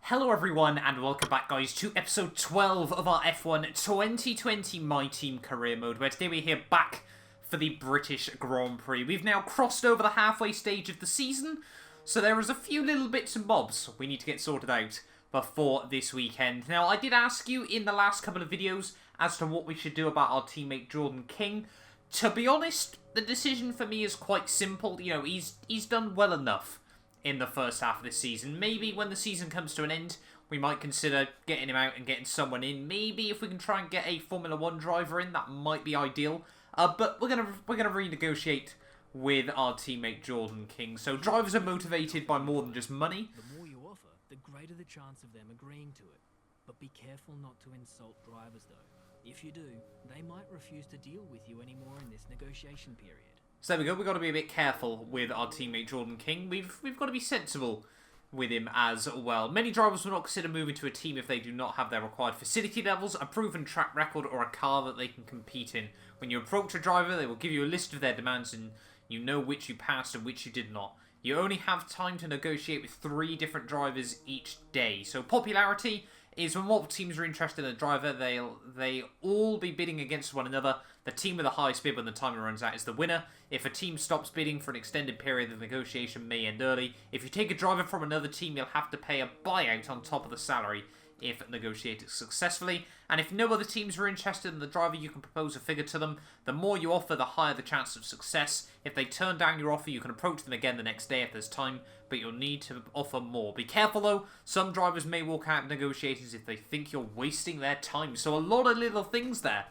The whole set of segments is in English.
Hello everyone and welcome back guys to episode 12 of our F1 2020 My Team career mode, where today we're here back for the British Grand Prix. We've now crossed over the halfway stage of the season, so there is a few little bits and bobs we need to get sorted out before this weekend. Now, I did ask you in the last couple of videos as to what we should do about our teammate Jordan King. To be honest, the decision for me is quite simple. You know, he's done well enough in the first half of this season. Maybe when the season comes to an end, we might consider getting him out and getting someone in. Maybe if we can try and get a Formula 1 driver in, that might be ideal. But we're gonna renegotiate with our teammate Jordan King. So drivers are motivated by more than just money. The more you offer, the greater the chance of them agreeing to it. But be careful not to insult drivers though. If you do, they might refuse to deal with you anymore in this negotiation period. So there we go, we've got to be a bit careful with our teammate Jordan King. We've got to be sensible with him as well. Many drivers will not consider moving to a team if they do not have their required facility levels, a proven track record, or a car that they can compete in. When you approach a driver, they will give you a list of their demands and you know which you passed and which you did not. You only have time to negotiate with 3 different drivers each day. So popularity is when what teams are interested in a driver, they all be bidding against one another. The team with the highest bid when the timer runs out is the winner. If a team stops bidding for an extended period, the negotiation may end early. If you take a driver from another team, you'll have to pay a buyout on top of the salary if negotiated successfully. And if no other teams are interested in the driver, you can propose a figure to them. The more you offer, the higher the chance of success. If they turn down your offer, you can approach them again the next day if there's time, but you'll need to offer more. Be careful though, some drivers may walk out of negotiations if they think you're wasting their time. So a lot of little things there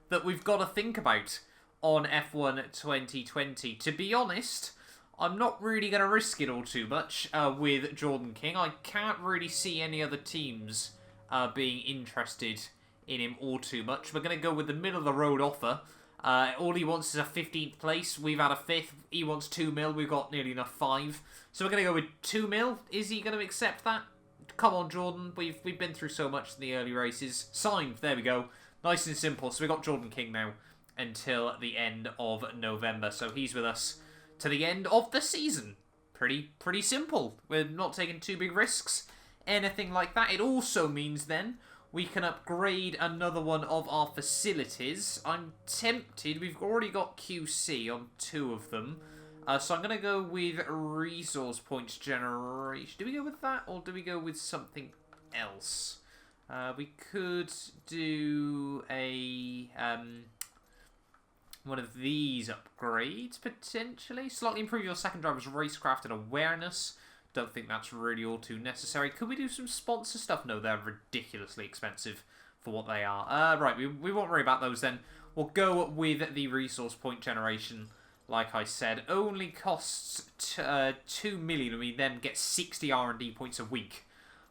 that we've got to think about on F1 2020. To be honest, I'm not really going to risk it all too much with Jordan King. I can't really see any other teams being interested in him all too much. We're going to go with the middle-of-the-road offer. All he wants is a 15th place. We've had a 5th. He wants 2 mil. We've got nearly enough 5. So we're going to go with 2 mil. Is he going to accept that? Come on, Jordan. We've been through so much in the early races. Signed. There we go. Nice and simple. So we've got Jordan King now until the end of November. So he's with us to the end of the season. Pretty simple. We're not taking too big risks. Anything like that. It also means then we can upgrade another one of our facilities. I'm tempted. We've already got QC on 2 of them. So I'm going to go with resource points generation. Do we go with that or do we go with something else? We could do a one of these upgrades, potentially. Slightly improve your second driver's racecraft and awareness. Don't think that's really all too necessary. Could we do some sponsor stuff? No, they're ridiculously expensive for what they are. Right, we won't worry about those then. We'll go with the resource point generation. Like I said, only costs 2 million, and we then get 60 R&D points a week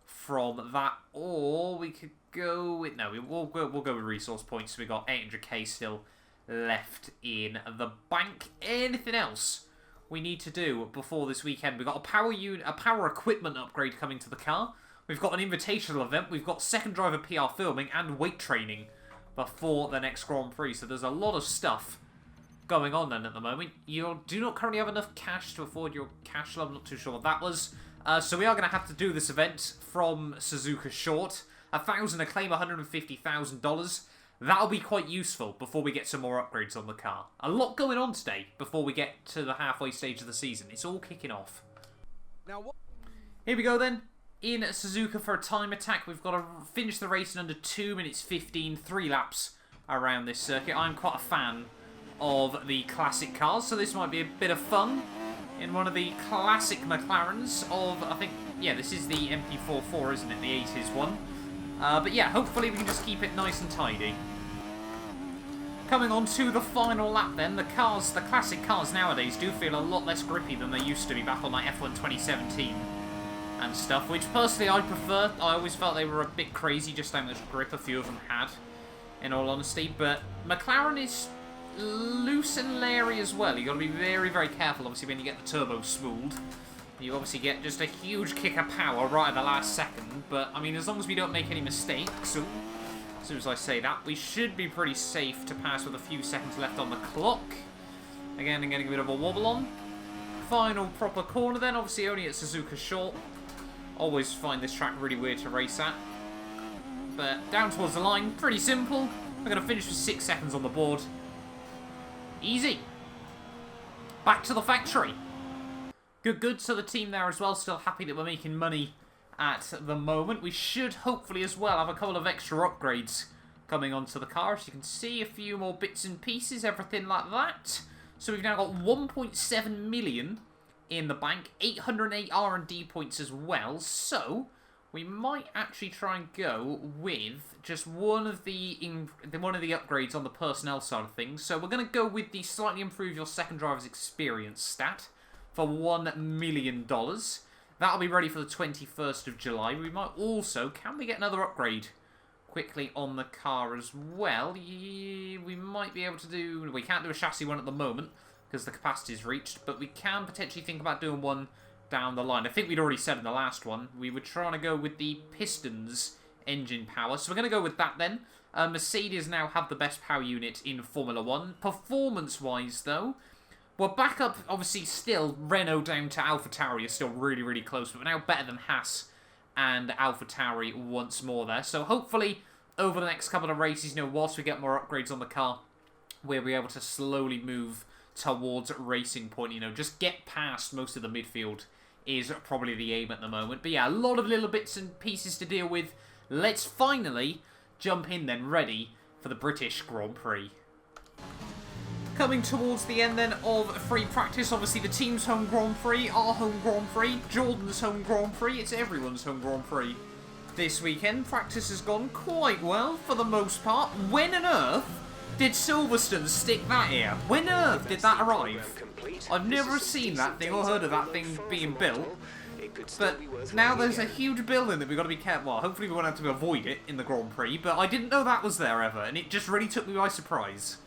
from that. Or we could go with... No, we'll go with resource points. So we got 800k still left in the bank. Anything else we need to do before this weekend? We've got a power equipment upgrade coming to the car. We've got an invitational event. We've got second driver PR filming and weight training before the next Grand Prix. So there's a lot of stuff going on then at the moment. You do not currently have enough cash to afford your cash flow. I'm not too sure what that was. So we are going to have to do this event from Suzuka Short. 1,000 acclaim, $150,000. That'll be quite useful before we get some more upgrades on the car. A lot going on today before we get to the halfway stage of the season. It's all kicking off. Here we go then. In Suzuka for a time attack. We've got to finish the race in under 2 minutes 15. 3 laps around this circuit. I'm quite a fan of the classic cars, so this might be a bit of fun in one of the classic Mclarens of, I think, yeah, this is the MP44, isn't it? The 80s one. But yeah, hopefully we can just keep it nice and tidy. Coming on to the final lap then, the classic cars nowadays do feel a lot less grippy than they used to be back on like F1 2017 and stuff, which personally I prefer. I always felt they were a bit crazy just how much grip a few of them had, in all honesty. But McLaren is loose and leery as well. You've got to be very, very careful, obviously, when you get the turbo spooled. You obviously get just a huge kick of power right at the last second. But, I mean, as long as we don't make any mistakes, as soon as I say that, we should be pretty safe to pass with a few seconds left on the clock. Again, getting a bit of a wobble on. Final proper corner then, obviously only at Suzuka Short. Always find this track really weird to race at. But down towards the line, pretty simple. We're going to finish with 6 seconds on the board. Easy. Back to the factory. Good. So the team there as well, still happy that we're making money at the moment. We should hopefully as well have a couple of extra upgrades coming onto the car. As you can see, a few more bits and pieces, everything like that. So we've now got 1.7 million in the bank, 808 R&D points as well. So we might actually try and go with just one of the upgrades on the personnel side of things. So we're going to go with the slightly improve your second driver's experience stat for $1 million. That'll be ready for the 21st of July. We might also, can we get another upgrade quickly on the car as well? Yeah, we might be able to do, we can't do a chassis one at the moment because the capacity is reached, but we can potentially think about doing one down the line. I think we'd already said in the last one, we were trying to go with the pistons engine power. So we're going to go with that then. Mercedes now have the best power unit in Formula 1. Performance-wise, though, we're back up, obviously, still. Renault down to AlphaTauri is still really, really close, but we're now better than Haas and AlphaTauri once more there. So hopefully, over the next couple of races, whilst we get more upgrades on the car, we'll be able to slowly move towards racing point. Just get past most of the midfield is probably the aim at the moment. But yeah, a lot of little bits and pieces to deal with. Let's finally jump in then, ready for the British Grand Prix. Coming towards the end then of free practice, obviously the team's home Grand Prix, our home Grand Prix, Jordan's home Grand Prix, it's everyone's home Grand Prix. This weekend, practice has gone quite well for the most part. When on earth did Silverstone stick that here? When on earth did that arrive? I've never seen that thing or heard of that thing being built. But now there's a huge building that we've got to be careful. Well, hopefully we won't have to avoid it in the Grand Prix, but I didn't know that was there ever, and it just really took me by surprise.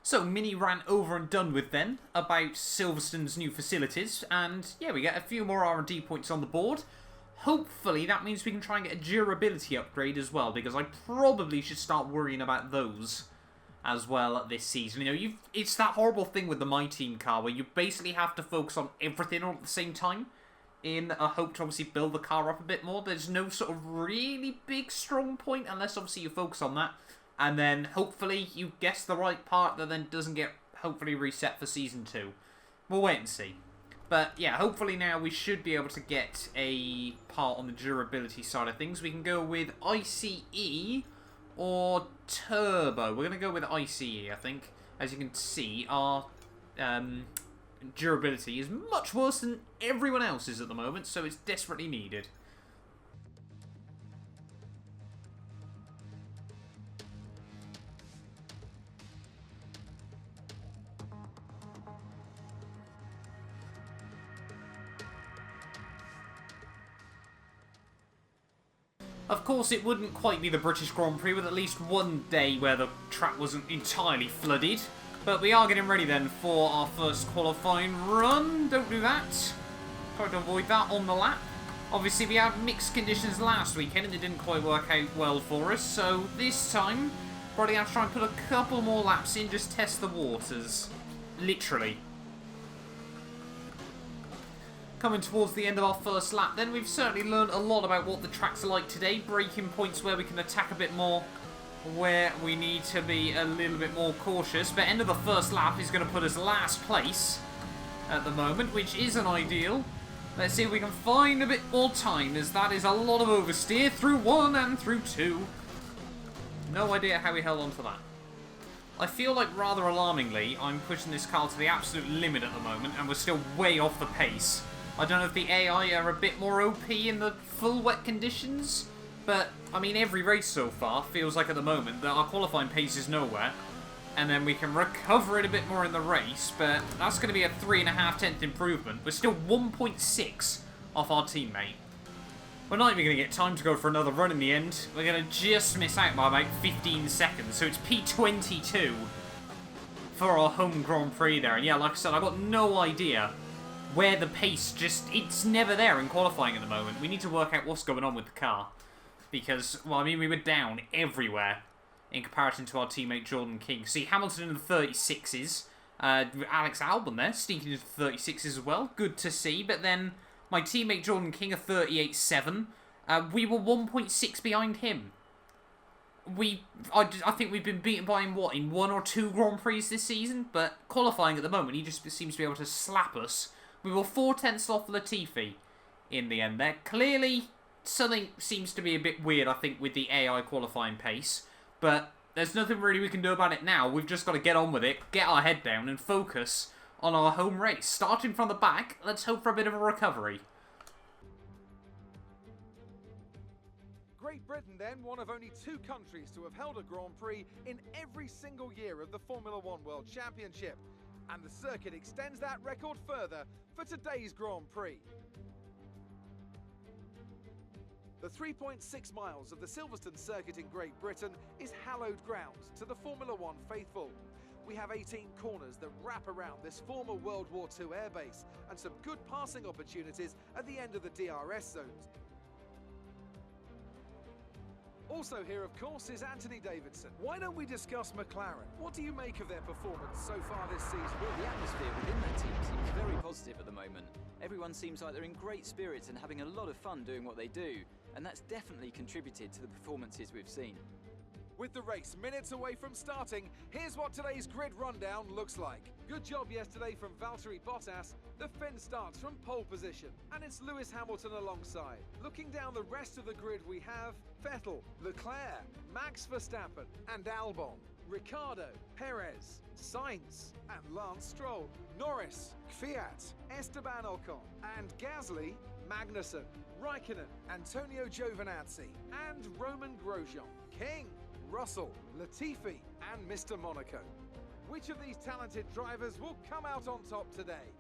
So, mini rant over and done with then, about Silverstone's new facilities, and yeah, we get a few more R&D points on the board. Hopefully that means we can try and get a durability upgrade as well, because I probably should start worrying about those as well this season. It's that horrible thing with the My Team car, where you basically have to focus on everything all at the same time, in a hope to obviously build the car up a bit more. There's no sort of really big strong point, unless obviously you focus on that. And then, hopefully, you guess the right part that then doesn't get, hopefully, reset for Season 2. We'll wait and see. But, yeah, hopefully now we should be able to get a part on the durability side of things. We can go with ICE or Turbo. We're going to go with ICE, I think. As you can see, our durability is much worse than everyone else's at the moment, so it's desperately needed. Of course, it wouldn't quite be the British Grand Prix with at least one day where the track wasn't entirely flooded. But we are getting ready then for our first qualifying run. Don't do that. Try to avoid that on the lap. Obviously, we had mixed conditions last weekend and it didn't quite work out well for us. So this time, probably have to try and put a couple more laps in, just test the waters. Literally. Coming towards the end of our first lap then, we've certainly learned a lot about what the tracks are like today. Braking points where we can attack a bit more, where we need to be a little bit more cautious. But end of the first lap is going to put us last place at the moment, which isn't ideal. Let's see if we can find a bit more time, as that is a lot of oversteer through 1 and through 2. No idea how we held on to that. I feel like, rather alarmingly, I'm pushing this car to the absolute limit at the moment, and we're still way off the pace. I don't know if the AI are a bit more OP in the full wet conditions, but, I mean, every race so far feels like at the moment that our qualifying pace is nowhere, and then we can recover it a bit more in the race, but that's going to be a 3.5 improvement. We're still 1.6 off our teammate. We're not even going to get time to go for another run in the end. We're going to just miss out by about 15 seconds, so it's P22 for our home Grand Prix there. And yeah, like I said, I've got no idea where the pace it's never there in qualifying at the moment. We need to work out what's going on with the car. Because, well, I mean, we were down everywhere in comparison to our teammate Jordan King. See, Hamilton in the 36s. Alex Albon there, sneaking into the 36s as well. Good to see. But then, My teammate Jordan King, a 38.7. We were 1.6 behind him. I think we've been beaten by him, what, in 1 or 2 Grand Prix this season? But qualifying at the moment, he just seems to be able to slap us. We were 4/10 off Latifi in the end there. Clearly, something seems to be a bit weird, I think, with the AI qualifying pace. But there's nothing really we can do about it now. We've just got to get on with it, get our head down, and focus on our home race. Starting from the back, let's hope for a bit of a recovery. Great Britain, then, one of only 2 countries to have held a Grand Prix in every single year of the Formula One World Championship. And the circuit extends that record further for today's Grand Prix. The 3.6 miles of the Silverstone circuit in Great Britain is hallowed ground to the Formula One faithful. We have 18 corners that wrap around this former World War II airbase and some good passing opportunities at the end of the DRS zones. Also here, of course, is Anthony Davidson. Why don't we discuss McLaren? What do you make of their performance so far this season? Well, the atmosphere within that team seems very positive at the moment. Everyone seems like they're in great spirits and having a lot of fun doing what they do, and that's definitely contributed to the performances we've seen. With the race minutes away from starting, here's what today's grid rundown looks like. Good job yesterday from Valtteri Bottas. The Finn starts from pole position, and it's Lewis Hamilton alongside. Looking down the rest of the grid, we have Vettel, Leclerc, Max Verstappen, and Albon, Ricciardo, Perez, Sainz, and Lance Stroll, Norris, Kvyat, Esteban Ocon, and Gasly, Magnussen, Raikkonen, Antonio Giovinazzi, and Roman Grosjean, King, Russell, Latifi, and Mr. Monaco. Which of these talented drivers will come out on top today?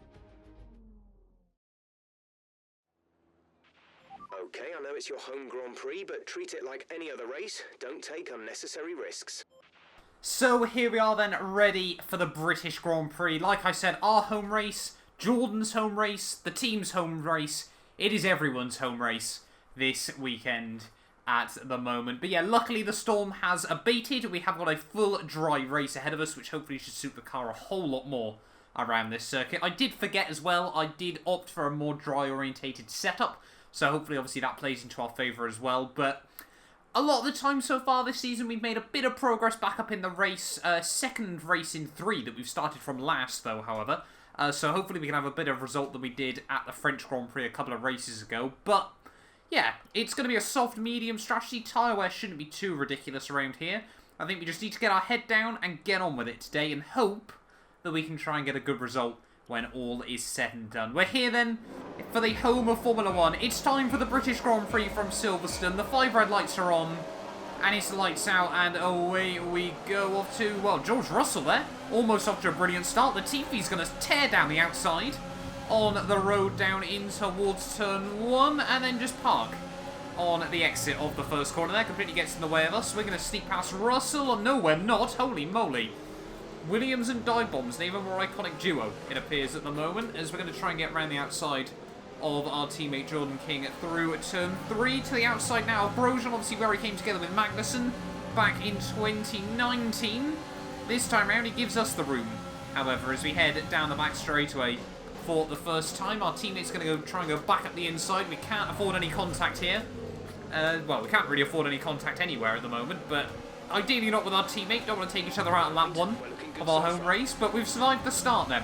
Okay, I know it's your home Grand Prix, but treat it like any other race. Don't take unnecessary risks. So here we are then, ready for the British Grand Prix. Like I said, our home race, Jordan's home race, the team's home race. It is everyone's home race this weekend at the moment. But yeah, luckily the storm has abated. We have got a full dry race ahead of us, which hopefully should suit the car a whole lot more around this circuit. I did forget as well, I did opt for a more dry-orientated setup, so hopefully obviously that plays into our favour as well. But a lot of the time so far this season, we've made a bit of progress back up in the race. Second race in 3 that we've started from last, though, however. So hopefully we can have a bit of result than we did at the French Grand Prix a couple of races ago. But yeah, it's going to be a soft medium strategy. Tyre wear shouldn't be too ridiculous around here. I think we just need to get our head down and get on with it today and hope that we can try and get a good result when all is said and done. We're here then for the home of Formula One. It's time for the British Grand Prix from Silverstone. The 5 red lights are on and it's lights out, and away we go off to, well, George Russell there. Almost off to a brilliant start. Latifi's going to tear down the outside on the road down in towards turn 1 and then just park on the exit of the first corner there. Completely gets in the way of us. We're going to sneak past Russell. No, we're not. Holy moly. Williams and dive bombs, an even more iconic duo, it appears at the moment, as we're going to try and get around the outside of our teammate Jordan King through turn 3 to the outside now. Grosjean, obviously where he came together with Magnussen back in 2019. This time round he gives us the room, however, as we head down the back straightaway for the first time. Our teammate's going to try and go back up the inside. We can't afford any contact here. Well, we can't really afford any contact anywhere at the moment, but ideally not with our teammate. Don't want to take each other out on lap 1 of our home race, but we've survived the start then.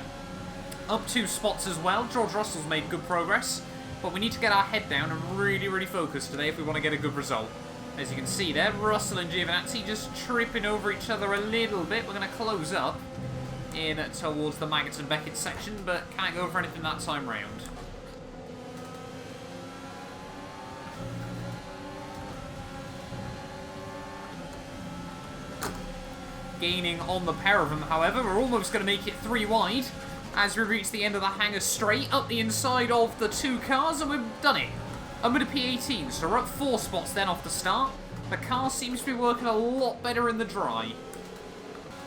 Up 2 spots as well. George Russell's made good progress, but we need to get our head down and really, really focus today if we want to get a good result. As you can see there, Russell and Giovinazzi just tripping over each other a little bit. We're going to close up in towards the Magnussen-Beckett section, but can't go for anything that time round. Gaining on the pair of them, however. We're almost going to make it 3 wide as we reach the end of the hangar straight, up the inside of the 2 cars, and we've done it. Under P18, so we're up 4 spots then off the start. The car seems to be working a lot better in the dry.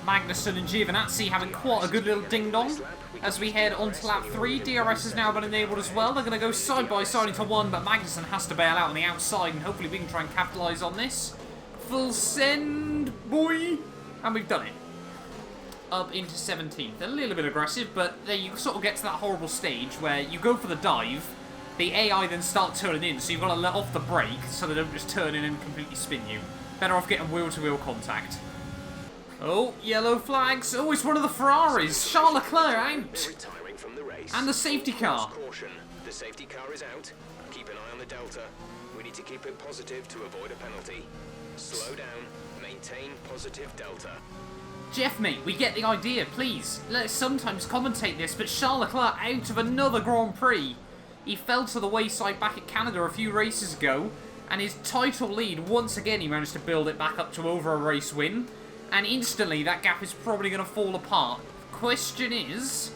Magnussen and Giovinazzi having quite a good little ding-dong as we head on to lap 3. DRS has now been enabled as well. They're going to go side by side into 1, but Magnussen has to bail out on the outside, and hopefully we can try and capitalise on this. Full send, boy! And we've done it. Up into 17th. A little bit aggressive, but then you sort of get to that horrible stage where you go for the dive, the AI then start turning in, so you've got to let off the brake so they don't just turn in and completely spin you. Better off getting wheel-to-wheel contact. Oh, yellow flags. Oh, it's one of the Ferraris. Charles Leclerc out. Retiring from the race. And the safety car. Caution. The safety car is out. Keep an eye on the delta. We need to keep it positive to avoid a penalty. Slow down. Maintain positive delta. Jeff, mate, we get the idea. Please, let us sometimes commentate this, but Charles Leclerc out of another Grand Prix. He fell to the wayside back at Canada a few races ago, and his title lead, once again, he managed to build it back up to over a race win, and instantly that gap is probably going to fall apart. Question is,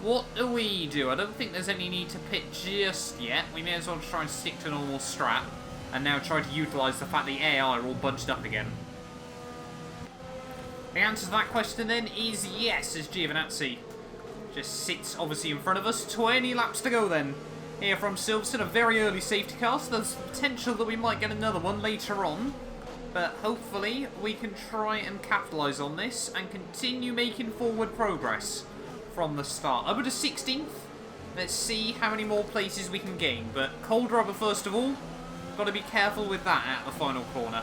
what do we do? I don't think there's any need to pit just yet. We may as well try and stick to normal strat, and now try to utilise the fact the AI are all bunched up again. The answer to that question then is yes, as Giovinazzi just sits obviously in front of us. 20 laps to go then. Here from Silverstone, a very early safety car, so there's potential that we might get another one later on. But hopefully we can try and capitalise on this and continue making forward progress from the start. Over to 16th. Let's see how many more places we can gain. But cold rubber first of all. Got to be careful with that at the final corner.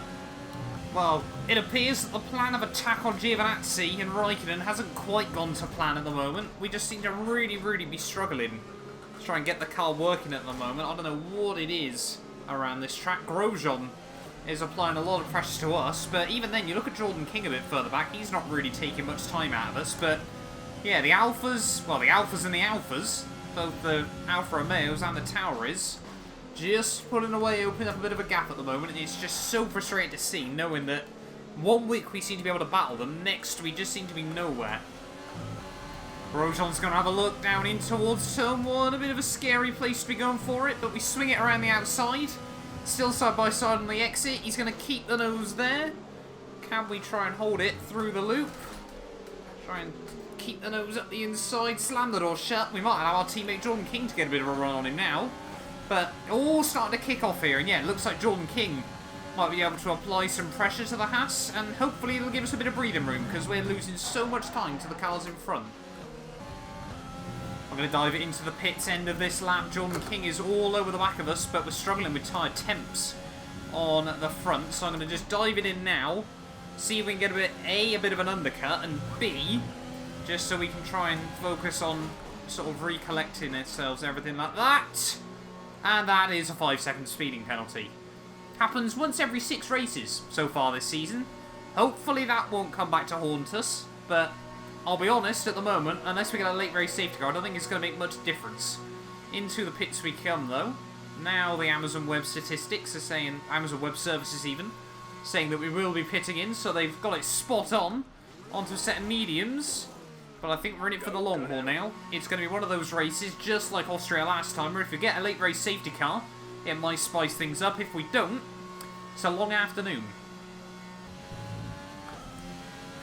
Well, it appears that the plan of attack on Giovinazzi and Raikkonen hasn't quite gone to plan at the moment. We just seem to really be struggling to try and get the car working at the moment. I don't know what it is around this track. Grosjean is applying a lot of pressure to us, but even then, you look at Jordan King a bit further back, he's not really taking much time out of us, but yeah, the Alphas, well, the Alphas and the Alphas, both the Alfa Romeos and the Tauris, just pulling away, opening up a bit of a gap at the moment, and it's just so frustrating to see, knowing that one week we seem to be able to battle them, next we just seem to be nowhere. Grosjean's going to have a look down in towards turn 1, a bit of a scary place to be going for it, but we swing it around the outside. Still side by side on the exit. He's going to keep the nose there. Can we try and hold it through the loop? Try and keep the nose up the inside. Slam the door shut. We might allow our teammate Jordan King to get a bit of a run on him now. But all starting to kick off here. And yeah, it looks like Jordan King might be able to apply some pressure to the Haas. And hopefully it'll give us a bit of breathing room because we're losing so much time to the cars in front. I'm going to dive into the pits end of this lap. Jordan King is all over the back of us, but we're struggling with tyre temps on the front. So I'm going to just dive it in now, see if we can get a bit of an undercut, and B, just so we can try and focus on sort of recollecting ourselves, everything like that. And that is a 5-second speeding penalty. Happens once every 6 races so far this season. Hopefully that won't come back to haunt us, but I'll be honest, at the moment, unless we get a late race safety car, I don't think it's going to make much difference. Into the pits we come, though. Now the Amazon Web Statistics are saying, Amazon Web Services even, saying that we will be pitting in, so they've got it spot on, onto a set of mediums. But I think we're in it for the long haul now. It's going to be one of those races, just like Austria last time, where if we get a late race safety car, it might spice things up. If we don't, it's a long afternoon.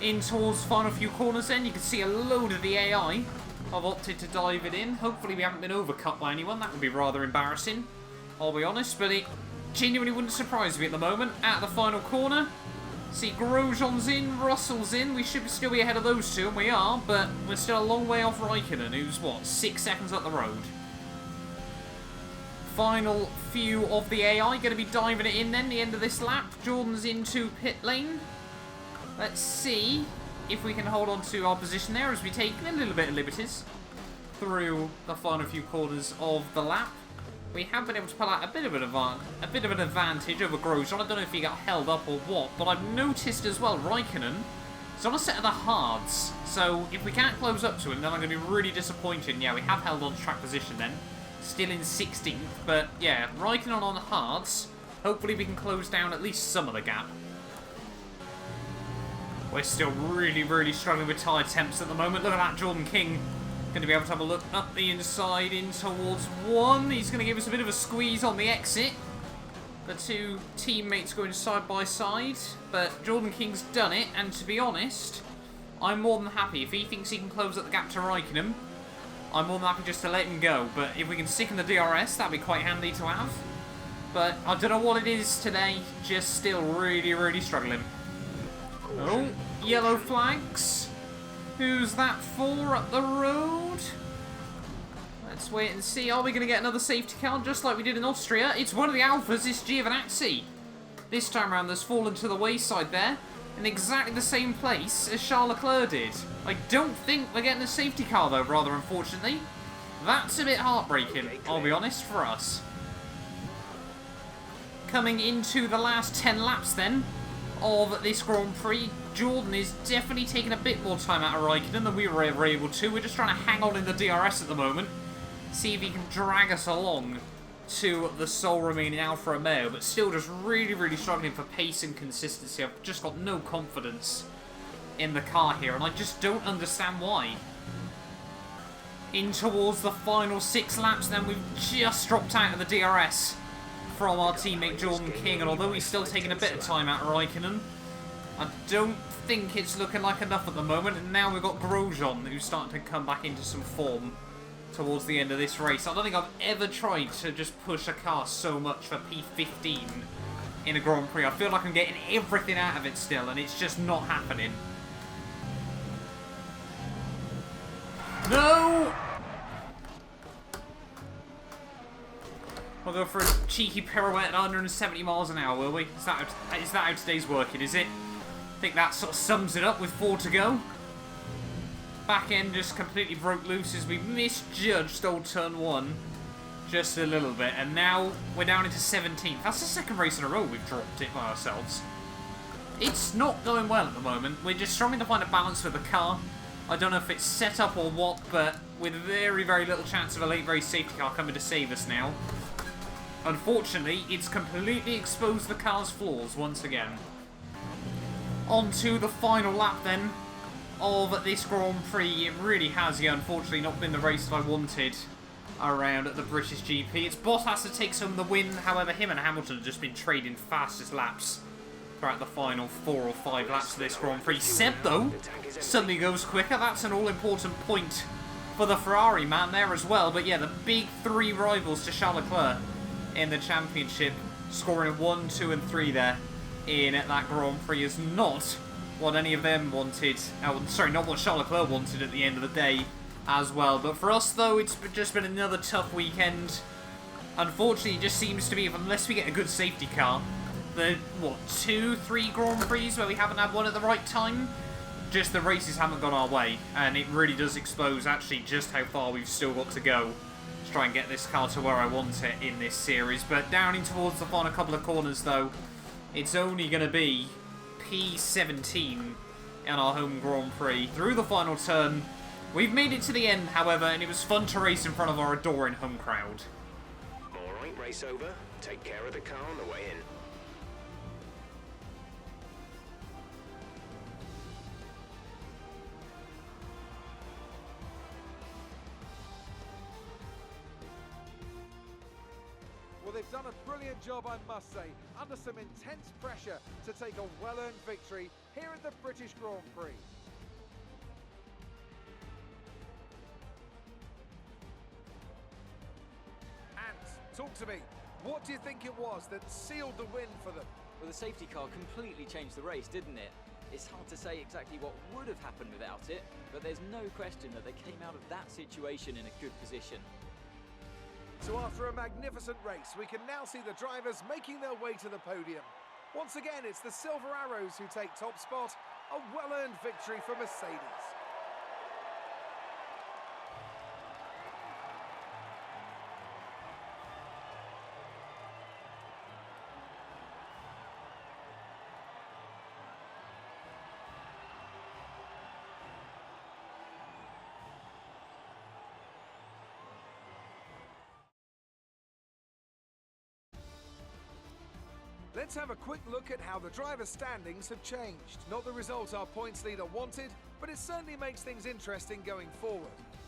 In towards the final few corners then, you can see a load of the AI have opted to dive it in. Hopefully we haven't been overcut by anyone. That would be rather embarrassing, I'll be honest, but it genuinely wouldn't surprise me at the moment. At the final corner, see Grosjean's in, Russell's in. We should still be ahead of those two, and we are, but we're still a long way off Raikkonen, who's, what, 6 seconds up the road. Final few of the AI going to be diving it in then, the end of this lap. Jordan's into pit lane. Let's see if we can hold on to our position there as we take a little bit of liberties through the final few corners of the lap. We have been able to pull out a bit of an advantage over Grosjean. I don't know if he got held up or what, but I've noticed as well Raikkonen is on a set of the hards. So if we can't close up to him, then I'm going to be really disappointed. Yeah, we have held on to track position then. Still in 16th, but yeah, Raikkonen on hards. Hopefully we can close down at least some of the gap. We're still really struggling with tyre temps at the moment. Look at that, Jordan King. Going to be able to have a look up the inside in towards 1. He's going to give us a bit of a squeeze on the exit. The two teammates going side by side. But Jordan King's done it, and to be honest, I'm more than happy. If he thinks he can close up the gap to Raikkonen, I'm more than happy just to let him go. But if we can stick in the DRS, that'd be quite handy to have. But I don't know what it is today. Just still really struggling. Oh, yellow flags. Who's that for up the road? Let's wait and see. Are we going to get another safety car just like we did in Austria? It's one of the Alphas. It's Giovinazzi. This time around, that's fallen to the wayside there. In exactly the same place as Charles Leclerc did. I don't think we're getting a safety car though, rather unfortunately. That's a bit heartbreaking, I'll be honest, for us. Coming into the last 10 laps then of this Grand Prix, Jordan is definitely taking a bit more time out of Raikkonen than we were ever able to. We're just trying to hang on in the DRS at the moment. See if he can drag us along to the sole remaining Alfa Romeo, but still just really, really struggling for pace and consistency. I've just got no confidence in the car here, and I just don't understand why. In towards the final 6 laps then, we've just dropped out of the DRS from our teammate Jordan King, and although he's still taking a bit of time out of Raikkonen, I don't think it's looking like enough at the moment, and now we've got Grosjean who's starting to come back into some form towards the end of this race. I don't think I've ever tried to just push a car so much for P15 in a Grand Prix. I feel like I'm getting everything out of it still, and it's just not happening. No! We'll go for a cheeky pirouette at 170 miles an hour, will we? Is that how today's working, is it? I think that sort of sums it up with 4 to go. Back end just completely broke loose as we misjudged old turn 1 just a little bit, and now we're down into 17th. That's the second race in a row we've dropped it by ourselves. It's not going well at the moment. We're just struggling to find a balance with the car. I don't know if it's set up or what, but with very, very little chance of a late race safety car coming to save us now. Unfortunately, it's completely exposed the car's flaws once again. On to the final lap then of this Grand Prix. It really has, unfortunately, not been the race that I wanted around at the British GP. It's Bottas that takes home the win. However, him and Hamilton have just been trading fastest laps throughout the final 4 or 5 laps of this Grand Prix. Seb, though, suddenly goes quicker. That's an all-important point for the Ferrari man there as well. But yeah, the big 3 rivals to Charles Leclerc in the championship, scoring 1, 2 and 3 there in that Grand Prix is not what any of them wanted. Sorry, not what Charles Leclerc wanted at the end of the day as well. But for us, though, it's just been another tough weekend. Unfortunately, it just seems to be, unless we get a good safety car, the, 2, 3 Grand Prix where we haven't had one at the right time, just the races haven't gone our way. And it really does expose, actually, just how far we've still got to go to try and get this car to where I want it in this series. But down in towards the final couple of corners, though, it's only going to be P17 in our home Grand Prix. Through the final turn, we've made it to the end, however, and it was fun to race in front of our adoring home crowd. Alright, race over. Take care of the car on the way in. Well, they've done a brilliant job, I must say, under some intense pressure to take a well-earned victory here at the British Grand Prix. Ant, talk to me. What do you think it was that sealed the win for them? Well, the safety car completely changed the race, didn't it? It's hard to say exactly what would have happened without it, but there's no question that they came out of that situation in a good position. So after a magnificent race, we can now see the drivers making their way to the podium. Once again, it's the Silver Arrows who take top spot, a well-earned victory for Mercedes. Let's have a quick look at how the driver standings have changed. Not the result our points leader wanted, but it certainly makes things interesting going forward.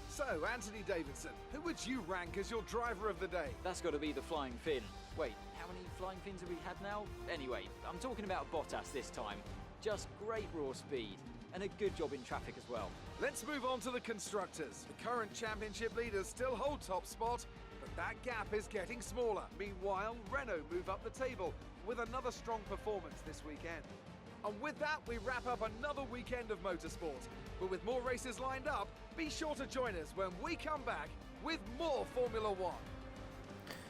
So, Anthony Davidson, who would you rank as your driver of the day? That's got to be the Flying Finn. Wait, how many Flying Fins have we had now? Anyway, I'm talking about Bottas this time. Just great raw speed, and a good job in traffic as well. Let's move on to the constructors. The current championship leaders still hold top spot, but that gap is getting smaller. Meanwhile, Renault move up the table with another strong performance this weekend. And with that, we wrap up another weekend of motorsport. But with more races lined up, be sure to join us when we come back with more Formula One.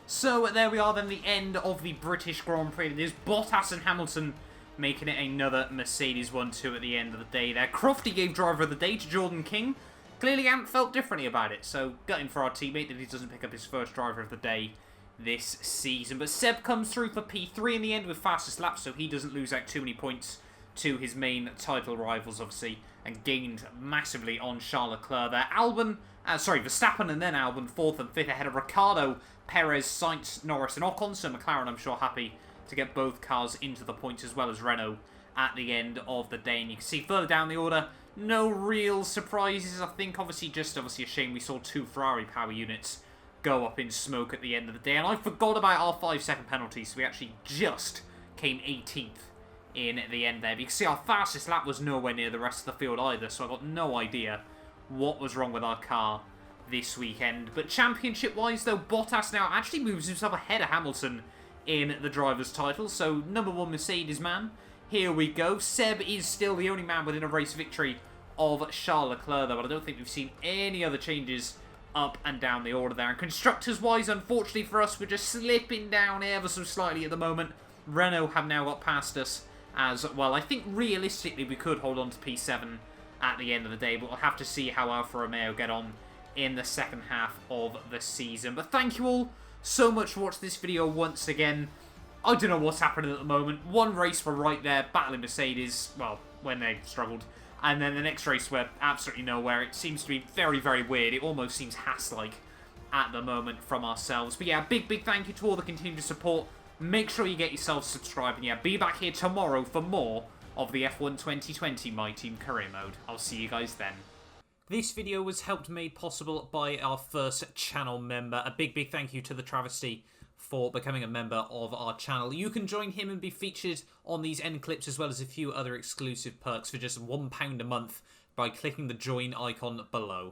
So there we are then, the end of the British Grand Prix. It is Bottas and Hamilton making it another Mercedes 1-2 at the end of the day there. Crofty gave driver of the day to Jordan King. Clearly Ant felt differently about it, so gutting for our teammate that he doesn't pick up his first driver of the day this season. But Seb comes through for P3 in the end with fastest lap, so he doesn't lose out too many points to his main title rivals, obviously, and gained massively on Charles Leclerc there. Verstappen and then Albon, 4th and 5th ahead of Ricciardo, Perez, Sainz, Norris and Ocon, so McLaren, I'm sure, happy to get both cars into the points, as well as Renault at the end of the day. And you can see further down the order, no real surprises, I think. Obviously a shame we saw 2 Ferrari power units go up in smoke at the end of the day. And I forgot about our 5-second penalty, so we actually just came 18th in the end there. But you can see our fastest lap was nowhere near the rest of the field either, so I got no idea what was wrong with our car this weekend. But championship-wise, though, Bottas now actually moves himself ahead of Hamilton in the driver's title. So, number 1 Mercedes man. Here we go. Seb is still the only man within a race victory of Charles Leclerc, though, but I don't think we've seen any other changes up and down the order there. And constructors-wise, unfortunately for us, we're just slipping down ever so slightly at the moment. Renault have now got past us as well. I think realistically we could hold on to P7 at the end of the day, but we'll have to see how Alfa Romeo get on in the second half of the season. But thank you all so much for watching this video once again. I don't know what's happening at the moment. One race we're right there, battling Mercedes, well, when they struggled. And then the next race we're absolutely nowhere. It seems to be very, very weird. It almost seems Haas-like at the moment from ourselves. But yeah, big thank you to all the continued support. Make sure you get yourselves subscribed. And yeah, be back here tomorrow for more of the F1 2020 My Team Career Mode. I'll see you guys then. This video was helped made possible by our first channel member. A big thank you to the Travesty for becoming a member of our channel. You can join him and be featured on these end clips as well as a few other exclusive perks for just £1 a month by clicking the join icon below.